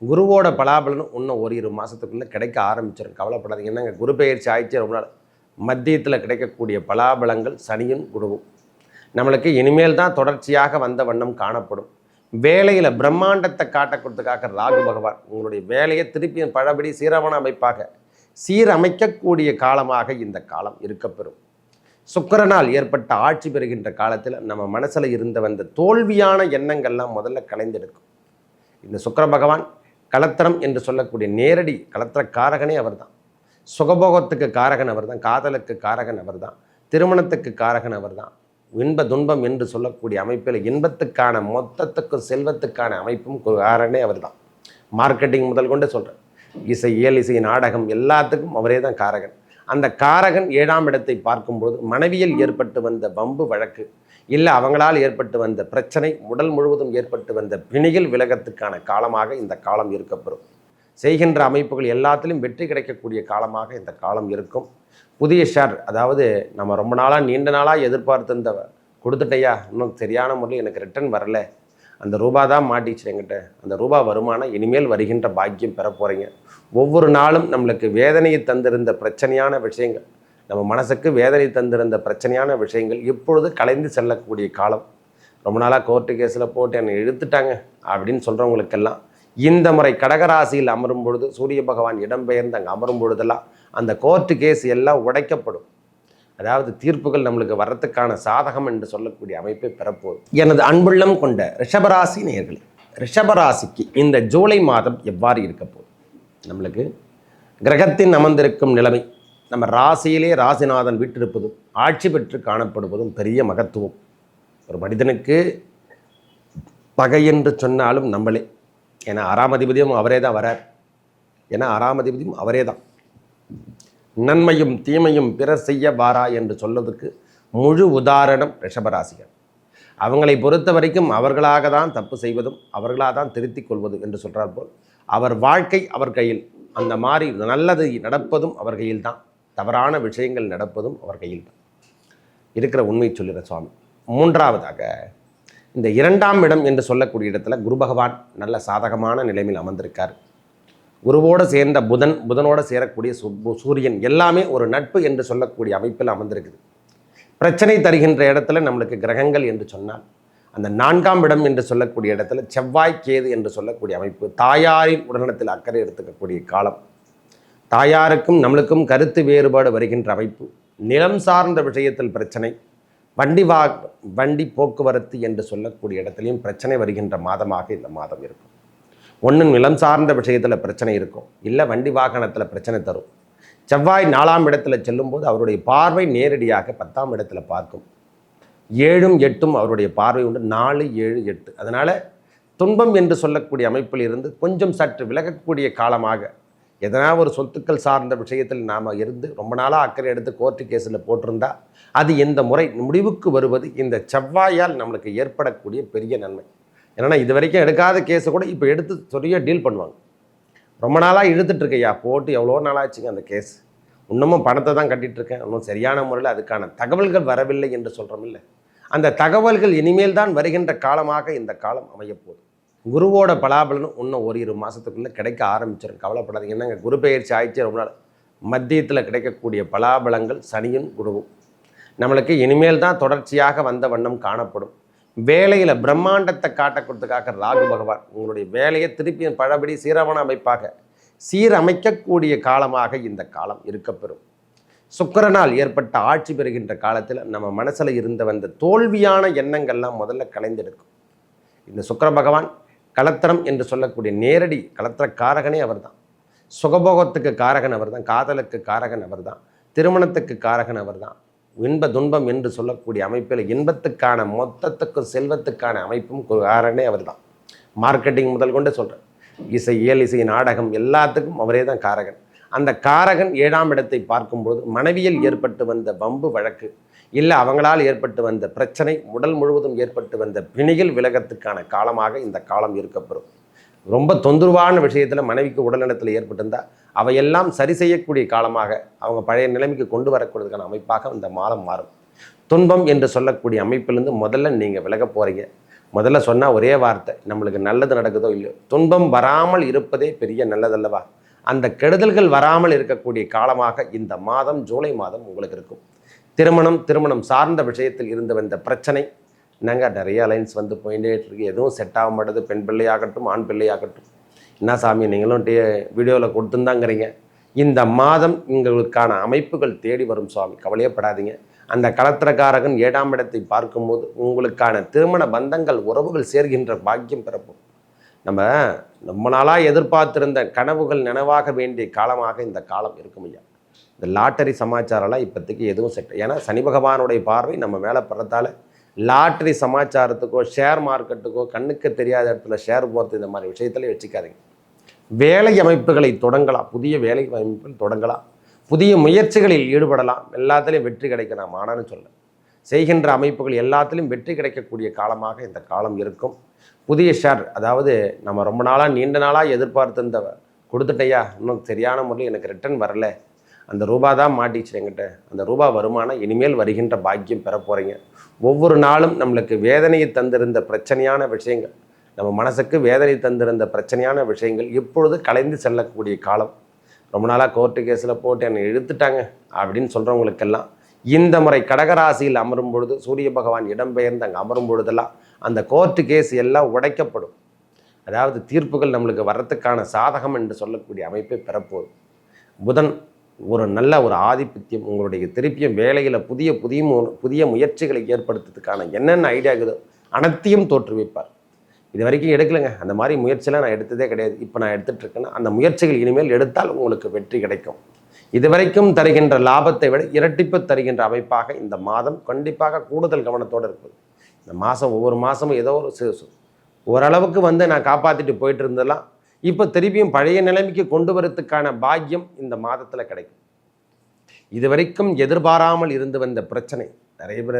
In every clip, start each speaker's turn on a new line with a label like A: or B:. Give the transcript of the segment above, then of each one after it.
A: குருவோட பலாபலனும் இன்னும் ஓரிரு மாதத்துக்குள்ளே கிடைக்க ஆரம்பிச்சிடும். கவலைப்படாதீங்க. என்னங்க குரு பெயர்ச்சி ஆயிடுச்சு ரொம்ப நாள். மத்தியத்தில் கிடைக்கக்கூடிய பலாபலங்கள் சனியும் குருவும் நம்மளுக்கு இனிமேல் தான் தொடர்ச்சியாக வந்த வண்ணம் காணப்படும். வேலையில் பிரம்மாண்டத்தை காட்டக்கூடியதுக்காக ராகு பகவான் உங்களுடைய வேலையை திருப்பியும் பழபடி சீரவண அமைப்பாக சீரமைக்கக்கூடிய காலமாக இந்த காலம் இருக்கப்பெறும். சுக்கிரனால் ஏற்பட்ட ஆட்சி பெறுகின்ற காலத்தில் நம்ம மனசில் இருந்த வந்த தோல்வியான எண்ணங்கள்லாம் முதல்ல கலைந்தெடுக்கும். இந்த சுக்கிர பகவான் கலத்திரம் என்று சொல்லக்கூடிய நேரடி கலத்திர காரகனே அவர் தான். சுகபோகத்துக்கு காரகன் அவர் தான், காதலுக்கு காரகன் அவர் தான், திருமணத்துக்கு காரகன் அவர் தான். இன்ப துன்பம் என்று சொல்லக்கூடிய அமைப்பில் இன்பத்துக்கான மொத்தத்துக்கும் செல்வத்துக்கான அமைப்பும் காரகனே அவர் தான். மார்க்கெட்டிங் முதல் கொண்டு சொல்கிறேன், இசை, இயல் இசை, நாடகம் எல்லாத்துக்கும் அவரே தான் காரகன். அந்த காரகன் 7ஆம் இடத்தை பார்க்கும்போது மனைவியில் ஏற்பட்டு வந்த வம்பு வழக்கு இல்லை அவங்களால் ஏற்பட்டு வந்த பிரச்சனை, உடல் முழுவதும் ஏற்பட்டு வந்த பிணிகள் விலகத்துக்கான காலமாக இந்த காலம் இருக்கப்பெறும். செய்கின்ற அமைப்புகள் எல்லாத்திலும் வெற்றி கிடைக்கக்கூடிய காலமாக இந்த காலம் இருக்கும். புதிய ஷேர், அதாவது நம்ம ரொம்ப நாளாக நீண்ட நாளாக எதிர்பார்த்து கொடுத்துட்டையா, இன்னும் சரியான முறையில் எனக்கு ரிட்டர்ன் வரல, அந்த ரூபா தான் மாட்டிச்சு என்கிட்ட, அந்த ரூபா வருமானம் இனிமேல் வருகின்ற பாக்கியம் பெற போகிறீங்க. ஒவ்வொரு நாளும் நம்மளுக்கு வேதனையை தந்திருந்த பிரச்சனையான விஷயங்கள், நம்ம மனசுக்கு வேதனை தந்திருந்த பிரச்சனையான விஷயங்கள் இப்பொழுது கலைந்து செல்லக்கூடிய காலம். ரொம்ப நாளாக கோர்ட்டு கேஸில் போட்டு என்னை இழுத்துட்டாங்க அப்படின்னு சொல்கிறவங்களுக்கெல்லாம் இந்த முறை கடகராசியில் அமரும் பொழுது சூரிய பகவான் இடம்பெயர்ந்து அங்கே அமரும் பொழுதெல்லாம் அந்த கோர்ட்டு கேஸ் எல்லாம் உடைக்கப்படும். அதாவது தீர்ப்புகள் நம்மளுக்கு வர்றதுக்கான சாதகம் என்று சொல்லக்கூடிய அமைப்பை பெறப்போகுது. எனது அன்புள்ளம் கொண்ட ரிஷபராசி நேயர்களே, ரிஷபராசிக்கு இந்த ஜூலை மாதம் எவ்வாறு இருக்க போகுது? நம்மளுக்கு கிரகத்தின் அமர்ந்திருக்கும் நிலைமை, நம்ம ராசியிலே ராசிநாதன் வீட்டிருப்பதும் ஆட்சி பெற்று காணப்படுவதும் பெரிய மகத்துவம். ஒரு மனிதனுக்கு பகை என்று சொன்னாலும் நம்மளே, ஏன்னா 6ஆம் அதிபதியும் அவரே தான் வரார். ஏன்னா 6ஆம் அதிபதியும் அவரே தான். நன்மையும் தீமையும் பிறர் செய்ய வாரா என்று சொல்வதற்கு முழு உதாரணம் ரிஷபராசிகள். அவங்களை பொறுத்த வரைக்கும் அவர்களாக தான் தப்பு செய்வதும் அவர்களாக தான் திருத்திக் கொள்வதும் என்று சொல்கிறார் போல் அவர் வாழ்க்கை அவர் கையில். அந்த மாதிரி நல்லது நடப்பதும் அவர் கையில் தான், தவறான விஷயங்கள் நடப்பதும் அவர் கையில் தான் இருக்கிற உண்மை சொல்லுற சுவாமி. மூன்றாவதாக இந்த 2ஆம் இடம் என்று சொல்லக்கூடிய இடத்துல குரு பகவான் நல்ல சாதகமான நிலைமையில் அமர்ந்திருக்கார். குருவோடு சேர்ந்த புதனோடு சேரக்கூடிய சூரியன் எல்லாமே ஒரு நட்பு என்று சொல்லக்கூடிய அமைப்பில் அமர்ந்திருக்குது. பிரச்சனை தருகின்ற இடத்துல நம்மளுக்கு கிரகங்கள் என்று சொன்னால் அந்த 4ஆம் இடம் என்று சொல்லக்கூடிய இடத்துல செவ்வாய் கேது என்று சொல்லக்கூடிய அமைப்பு. தாயாரின் உடல்நலத்தில் அக்கறை எடுத்துக்கக்கூடிய காலம். தாயாருக்கும் நம்மளுக்கும் கருத்து வேறுபாடு வருகின்ற அமைப்பு. நிலம் சார்ந்த விஷயத்தில் பிரச்சனை, வண்டி போக்குவரத்து என்று சொல்லக்கூடிய இடத்துலையும் பிரச்சனை வருகின்ற மாதமாக இந்த மாதம் இருக்கும். ஒன்று நிலம் சார்ந்த விஷயத்தில் பிரச்சனை இருக்கும், இல்லை வண்டி வாகனத்தில் பிரச்சனை தரும். செவ்வாய் 4ஆம் இடத்துல செல்லும்போது அவருடைய பார்வை நேரடியாக 10ஆம் இடத்துல பார்க்கும். 7ம் 8ம் அவருடைய பார்வை உண்டு. 4, 7, 8. அதனால் துன்பம் என்று சொல்லக்கூடிய அமைப்பில் இருந்து கொஞ்சம் சற்று விலகக்கூடிய காலமாக, எதனா ஒரு சொத்துக்கள் சார்ந்த விஷயத்தில் நாம் இருந்து ரொம்ப நாளாக அக்கறை எடுத்து கோர்ட்டு கேஸில் போட்டிருந்தா அது இந்த முறை முடிவுக்கு வருவது இந்த செவ்வாயால் நம்மளுக்கு ஏற்படக்கூடிய பெரிய நன்மை. ஏன்னா இது வரைக்கும் எடுக்காத கேஸை கூட இப்போ எடுத்து சொல்லியே டீல் பண்ணுவாங்க. ரொம்ப நாளாக இழுத்துட்ருக்கையா, போட்டு எவ்வளோ நாளாச்சுங்க அந்த கேஸ், இன்னமும் பணத்தை தான் கட்டிகிட்ருக்கேன், இன்னும் சரியான முறையில் அதுக்கான தகவல்கள் வரவில்லை என்று சொல்கிறோம் இல்லை, அந்த தகவல்கள் இனிமேல் தான் வருகின்ற காலமாக இந்த காலம் அமையப்போகுது. குருவோட பலாபலனும் இன்னும் ஓரிரு மாதத்துக்குள்ளே கிடைக்க ஆரம்பிச்சிடும். கவலைப்படாதீங்க. என்னங்க குரு பெயர்ச்சி ஆயிடுச்சு ரொம்ப நாள். மத்தியத்தில் கிடைக்கக்கூடிய பலாபலங்கள் சனியும் குருவும் நம்மளுக்கு இனிமேல் தான் தொடர்ச்சியாக வந்த வண்ணம் காணப்படும். வேலையில் பிரம்மாண்டத்தை காட்டக்கூடியதுக்காக ராகு பகவான் உங்களுடைய வேலையை திருப்பியும் பழபடி சீரவண அமைப்பாக சீரமைக்கக்கூடிய காலமாக இந்த காலம் இருக்கப்பெறும். சுக்கிரனால் ஏற்பட்ட ஆட்சி பெறுகின்ற காலத்தில் நம்ம மனசில் இருந்த வந்த தோல்வியான எண்ணங்கள்லாம் முதல்ல கலைந்தெடுக்கும். இந்த சுக்கிர பகவான் கலத்திரம் என்று சொல்லக்கூடிய நேரடி கலத்திர காரகனே அவர் தான். சுகபோகத்துக்கு காரகன் அவர் தான், காதலுக்கு காரகன் அவர் தான், திருமணத்துக்கு காரகன் அவர் தான். இன்ப துன்பம் என்று சொல்லக்கூடிய அமைப்பில் இன்பத்துக்கான மொத்தத்துக்கும் செல்வத்துக்கான அமைப்பும் காரகனே அவர் தான். மார்க்கெட்டிங் முதல் கொண்டு சொல்கிறேன், இசை, இயல் இசை, நாடகம் எல்லாத்துக்கும் அவரே தான் காரகன். அந்த காரகன் 7ஆம் இடத்தை பார்க்கும்போது மனைவியில் ஏற்பட்டு வந்த வம்பு வழக்கு இல்லை அவங்களால் ஏற்பட்டு வந்த பிரச்சனை, உடல் முழுவதும் ஏற்பட்டு வந்த பிணிகள் விலகத்துக்கான காலமாக இந்த காலம் இருக்கப்பெறும். ரொம்ப தொந்தரவான விஷயத்தில் மனைவிக்கு உடல்நலத்தில் ஏற்பட்டிருந்தால் அவையெல்லாம் சரி செய்யக்கூடிய காலமாக அவங்க பழைய நிலைமைக்கு கொண்டு வரக்கூடியதுக்கான அமைப்பாக இந்த மாதம் மாறும். துன்பம் என்று சொல்லக்கூடிய அமைப்பிலிருந்து முதல்ல நீங்கள் விலக போகிறீங்க. முதல்ல சொன்னால் ஒரே வார்த்தை, நம்மளுக்கு நல்லது நடக்குதோ இல்லையோ, துன்பம் வராமல் இருப்பதே பெரிய நல்லதல்லவா. அந்த கெடுதல்கள் வராமல் இருக்கக்கூடிய காலமாக இந்த மாதம், ஜூலை மாதம் உங்களுக்கு இருக்கும். திருமணம் சார்ந்த விஷயத்தில் இருந்து வந்த பிரச்சனை, நாங்கள் நிறைய அலைன்ஸ் வந்து போயிட்டே இருக்கு, எதுவும் செட் ஆக மாட்டேது. பெண் பிள்ளையாகட்டும் ஆண் பிள்ளையாகட்டும். என்ன சாமி நீங்களும் வீடியோவில் கொடுத்துருந்தாங்கிறீங்க. இந்த மாதம் உங்களுக்கான அமைப்புகள் தேடி வரும் சுவாமி, கவலையப்படாதீங்க. அந்த களத்திரக்காரகன் 7ஆம் இடத்தை பார்க்கும்போது உங்களுக்கான திருமண பந்தங்கள், உறவுகள் சேர்கின்ற பாக்கியம் பிறப்போம். நம்ம நாளாக எதிர்பார்த்திருந்த கனவுகள் நினைவாக வேண்டிய காலமாக இந்த காலம் இருக்கும் ஐயா. இந்த லாட்டரி சமாச்சாரம்லாம் இப்போதைக்கு எதுவும் செட், ஏன்னா சனி பகவானுடைய பார்வை நம்ம மேலே படுறதால லாட்டரி சமாச்சாரத்துக்கோ ஷேர் மார்க்கெட்டுக்கோ கண்ணுக்கு தெரியாத இடத்துல ஷேர் போகிறது இந்த மாதிரி விஷயத்துல வச்சுக்காதீங்க. வேலை அமைப்புகளை தொடங்கலாம், புதிய வேலை அமைப்புகள் தொடங்கலாம், புதிய முயற்சிகளில் ஈடுபடலாம். எல்லாத்துலேயும் வெற்றி கிடைக்க நான் மானான்னு சொல்ல, செய்கின்ற அமைப்புகள் எல்லாத்துலேயும் வெற்றி கிடைக்கக்கூடிய காலமாக இந்த காலம் இருக்கும். புதிய ஷேர், அதாவது நம்ம ரொம்ப நாளாக நீண்ட நாளாக எதிர்பார்த்து இந்த கொடுத்துட்டையா, இன்னும் சரியான முறையில் எனக்கு ரிட்டர்ன் வரல, அந்த ரூபா தான் மாட்டிச்சு என்கிட்ட, அந்த ரூபா வருமானம் இனிமேல் வருகின்ற பாக்கியம் பெற போகிறீங்க. ஒவ்வொரு நாளும் நம்மளுக்கு வேதனையை தந்திருந்த பிரச்சனையான விஷயங்கள், நம்ம மனசுக்கு வேதனை தந்திருந்த பிரச்சனையான விஷயங்கள் இப்பொழுது கலைந்து செல்லக்கூடிய காலம். ரொம்ப நாளாக கோர்ட்டு கேஸில் போட்டு என்னை இழுத்துட்டாங்க அப்படின்னு சொல்கிறவங்களுக்கெல்லாம் இந்த முறை கடகராசியில் அமரும் பொழுது, சூரிய பகவான் இடம்பெயர்ந்து அங்கே அமரும் பொழுதெல்லாம் அந்த கோர்ட்டு கேஸ் எல்லாம் உடைக்கப்படும். அதாவது தீர்ப்புகள் நம்மளுக்கு வர்றதுக்கான சாதகம் என்று சொல்லக்கூடிய அமைப்பை பெறப்போகுது. புதன் ஒரு நல்ல ஒரு ஆதிபத்தியம் உங்களுடைய திருப்பியும் வேலையில் புதிய முயற்சிகளை ஏற்படுத்துறதுக்கான என்னென்ன ஐடியா இருக்குதோ அனைத்தையும் தோற்றுவிப்பார். இது வரைக்கும் எடுக்கலைங்க, அந்த மாதிரி முயற்சியெல்லாம் நான் எடுத்ததே கிடையாது, இப்போ நான் எடுத்துகிட்டு இருக்கேன்னா அந்த முயற்சிகள் இனிமேல் எடுத்தால் உங்களுக்கு வெற்றி கிடைக்கும். இதுவரைக்கும் தருகின்ற லாபத்தை விட இரட்டிப்பு தருகின்ற அமைப்பாக இந்த மாதம் கண்டிப்பாக கூடுதல் கவனத்தோடு இருக்குது. இந்த மாதம் ஒவ்வொரு மாதமும் ஏதோ ஒரு ஓரளவுக்கு வந்து நான் காப்பாற்றிட்டு போயிட்டு இருந்தெல்லாம் இப்போ திருப்பியும் பழைய நிலைமைக்கு கொண்டு வரத்துக்கான பாக்கியம் இந்த மாதத்தில் கிடைக்கும். இதுவரைக்கும் எதிர்பாராமல் இருந்து வந்த பிரச்சனை, நிறைய பேர்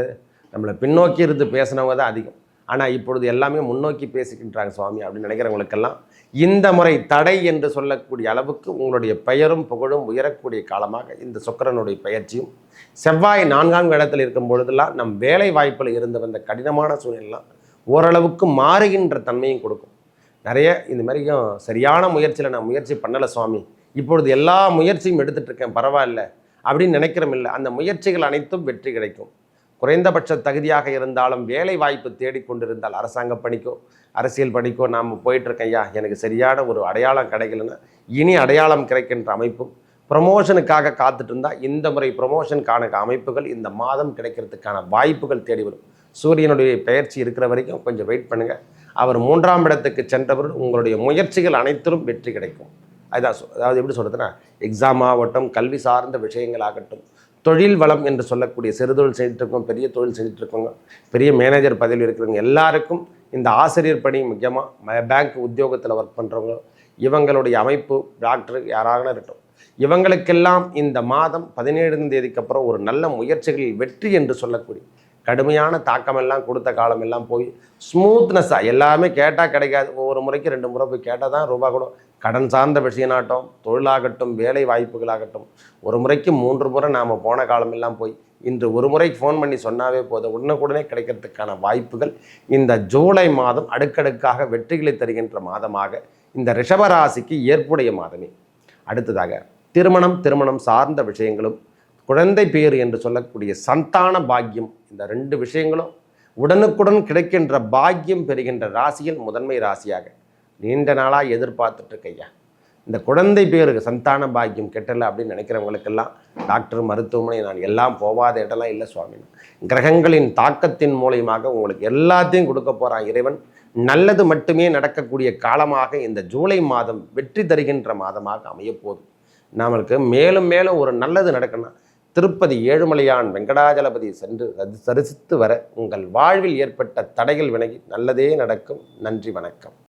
A: நம்மளை பின்னோக்கி இருந்து பேசினவங்க தான் அதிகம், ஆனால் இப்பொழுது எல்லாமே முன்னோக்கி பேசிக்கின்றாங்க சுவாமி அப்படின்னு நினைக்கிறவங்களுக்கெல்லாம் இந்த முறை தடை என்று சொல்லக்கூடிய அளவுக்கு உங்களுடைய பெயரும் புகழும் உயரக்கூடிய காலமாக இந்த சுக்கிரனுடைய பயிற்சியும், செவ்வாய் 4ஆம் இடத்தில் இருக்கும் பொழுதெல்லாம் நம் வேலை வாய்ப்பில் இருந்து வந்த கடினமான சூழ்நிலாம் ஓரளவுக்கு மாறுகின்ற தன்மையும் கொடுக்கும். நிறைய இந்த மாதிரியும் சரியான முயற்சியில் நான் முயற்சி பண்ணலை சுவாமி, இப்பொழுது எல்லா முயற்சியும் எடுத்துகிட்ருக்கேன் பரவாயில்ல அப்படின்னு நினைக்கிறோம் இல்லை, அந்த முயற்சிகள் அனைத்தும் வெற்றி கிடைக்கும். குறைந்தபட்ச தகுதியாக இருந்தாலும் வேலை வாய்ப்பு தேடிக்கொண்டிருந்தால் அரசாங்க பணிக்கோ அரசியல் பணிக்கோ நாம் போயிட்டுருக்கேன் ஐயா, எனக்கு சரியான ஒரு அடையாளம் கிடைக்கலன்னா இனி அடையாளம் கிடைக்கின்ற அமைப்பும், ப்ரமோஷனுக்காக காத்துட்டு இருந்தால் இந்த முறை ப்ரமோஷனுக்கான அமைப்புகள் இந்த மாதம் கிடைக்கிறதுக்கான வாய்ப்புகள் தேடி வரும். சூரியனுடைய பயிற்சி இருக்கிற வரைக்கும் கொஞ்சம் வெயிட் பண்ணுங்கள். அவர் 3ஆம் இடத்துக்கு சென்றவர் உங்களுடைய முயற்சிகள் அனைத்திலும் வெற்றி கிடைக்கும். அதுதான் அதாவது எப்படி சொல்கிறதுன்னா, எக்ஸாம் ஆகட்டும், கல்வி சார்ந்த விஷயங்கள் ஆகட்டும், தொழில் வளம் என்று சொல்லக்கூடிய சிறு தொழில் செஞ்சுட்ருக்கோம், பெரிய தொழில் செஞ்சுட்ருக்கோங்க, பெரிய மேனேஜர் பதவியில் இருக்கிறவங்க எல்லாருக்கும், இந்த ஆசிரியர் பணி முக்கியமாக பேங்க் உத்தியோகத்தில் ஒர்க் பண்ணுறவங்க, இவங்களுடைய அமைப்பு டாக்டர் யாராக இருக்கட்டும், இவங்களுக்கெல்லாம் இந்த மாதம் 17ஆம் தேதிக்கு அப்புறம் ஒரு நல்ல முயற்சிகளில் வெற்றி என்று சொல்லக்கூடிய கடுமையான தாக்கமெல்லாம் கொடுத்த காலமெல்லாம் போய் ஸ்மூத்னஸ்ஸாக எல்லாமே கேட்டால் கிடைக்காது. ஒவ்வொரு முறைக்கு 2 முறை போய் கேட்டால் தான் ரூபா கூட, கடன் சார்ந்த விஷயமாகட்டும், தொழிலாகட்டும், வேலை வாய்ப்புகளாகட்டும், ஒரு முறைக்கு 3 முறை நாம் போன காலமெல்லாம் போய் இன்று ஒரு முறைக்கு ஃபோன் பண்ணி சொன்னாவே போதும், உடனுக்குடனே கிடைக்கிறதுக்கான வாய்ப்புகள் இந்த ஜூலை மாதம் அடுக்கடுக்காக வெற்றிகளை தருகின்ற மாதமாக இந்த ரிஷபராசிக்கு ஏற்புடைய மாதமே. அடுத்ததாக திருமணம் சார்ந்த விஷயங்களும், குழந்தை பேறு என்று சொல்லக்கூடிய சந்தான பாக்கியம், இந்த 2 விஷயங்களும் உடனுக்குடன் கிடைக்கின்ற பாக்கியம் பெறுகின்ற ராசியில் முதன்மை ராசியாக நீண்ட நாளாக எதிர்பார்த்துட்டு இருக்கையா. இந்த குழந்தை பேருக்கு சந்தான பாக்கியம் கெட்டலை அப்படின்னு நினைக்கிறவங்களுக்கெல்லாம் டாக்டர் மருத்துவமனை நான் எல்லாம் போகாத இடம்லாம் இல்லை சுவாமி. கிரகங்களின் தாக்கத்தின் மூலயமாக உங்களுக்கு எல்லாத்தையும் கொடுக்க போகிறான் இறைவன். நல்லது மட்டுமே நடக்கக்கூடிய காலமாக இந்த ஜூலை மாதம் வெற்றி தருகின்ற மாதமாக அமையப்போகுது. நம்மளுக்கு மேலும் மேலும் ஒரு நல்லது நடக்கணும். திருப்பதி ஏழுமலையான் வெங்கடாஜலபதி சென்று தரிசித்து வர உங்கள் வாழ்வில் ஏற்பட்ட தடைகள் விலகி நல்லதே நடக்கும். நன்றி, வணக்கம்.